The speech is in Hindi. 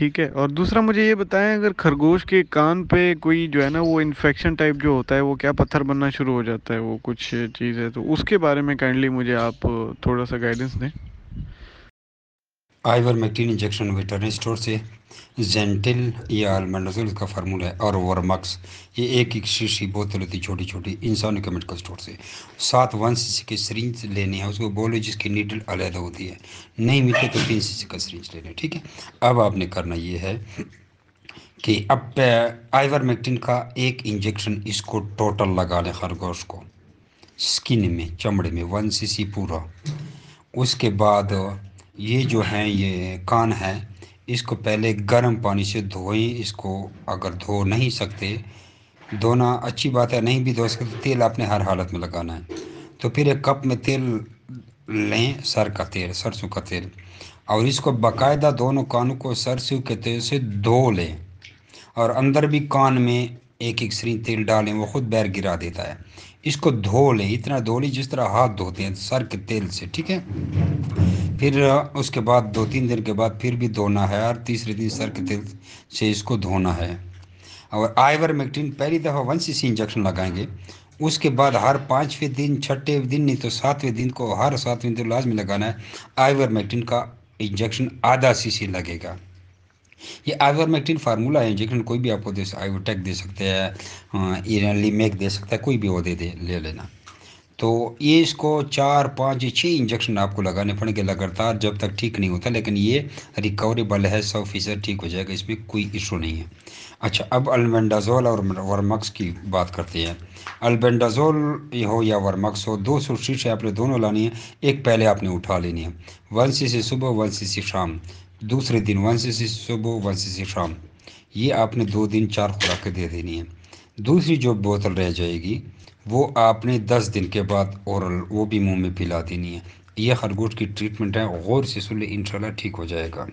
ठीक है। और दूसरा मुझे ये बताएं, अगर खरगोश के कान पे कोई जो है ना वो इन्फेक्शन टाइप जो होता है, वो क्या पत्थर बनना शुरू हो जाता है, वो कुछ चीज़ है तो उसके बारे में काइंडली मुझे आप थोड़ा सा गाइडेंस दें। आइवरमेक्टिन इंजेक्शन वेटरनरी स्टोर से, जेंटिल या अल्बेंडाजोल का फार्मूला है, और वर्मक्स ये एक एक शीशी बोतल होती छोटी छोटी, इंसानी के मेडिकल स्टोर से। साथ 1 cc की सरिंज लेनी है, उसको बोलो जिसकी नीडल अलग होती है, नहीं मिलते तो 3 cc का सरिंज लेना है, ठीक है। अब आपने करना ये है कि अब आइवरमेक्टिन का एक इंजेक्शन इसको टोटल लगा लें खरगोश को, स्किन में, चमड़े में, 1 cc पूरा। उसके बाद ये जो है ये कान है, इसको पहले गर्म पानी से धोएं इसको। अगर धो नहीं सकते, धोना अच्छी बात है, नहीं भी धो सकते तो तेल आपने हर हालत में लगाना है। तो फिर एक कप में तेल लें, सर का तेल, सरसों का तेल, और इसको बाकायदा दोनों कानों को सरसों के तेल से धो लें। और अंदर भी कान में एक एक सरी तेल डालें, वो खुद बैर गिरा देता है। इसको धो लें, इतना धो लें जिस तरह हाथ धोते हैं सर के तेल से, ठीक है। फिर उसके बाद 2-3 दिन के बाद फिर भी धोना है, और तीसरे दिन सर के तेल से इसको धोना है। और आइवरमेक्टिन पहली दफ़ा 1 cc इंजेक्शन लगाएंगे। उसके बाद हर 5वें दिन, 6वें दिन, नहीं तो 7वें दिन को, हर 7वें दिन लाजमी लगाना है आइवरमेक्टिन का इंजेक्शन। आधा 1 cc लगेगा। ये आइवरमेक्टिन फार्मूला है, इंजेक्शन कोई भी आपको दे, आइवोटेक दे सकते हैं, इरनलीमेक दे सकता है, कोई भी वो दे ले लेना। तो ये इसको 4-5 या 6 इंजेक्शन आपको लगाने पड़ेंगे लगातार, जब तक ठीक नहीं होता। लेकिन ये रिकवरेबल है, 100% ठीक हो जाएगा, इसमें कोई इशू नहीं है। अच्छा, अब अल्बेंडाजोल और वर्मक्स की बात करते हैं। अल्बेंडाजोल हो या वर्मक्स हो, 200 शीशे आपने दोनों लानी है। एक पहले आपने उठा लेनी है, 1 cc सुबह, 1 cc शाम। दूसरे दिन 1 cc सुबह, 1 cc शाम। ये आपने 2 दिन 4 खुराकें दे देनी है। दूसरी जो बोतल रह जाएगी, वो आपने 10 दिन के बाद ओरल, वो भी मुंह में पिला देनी है। यह खरगोश की ट्रीटमेंट है, गौर से सुन ले, इंशाल्लाह ठीक हो जाएगा।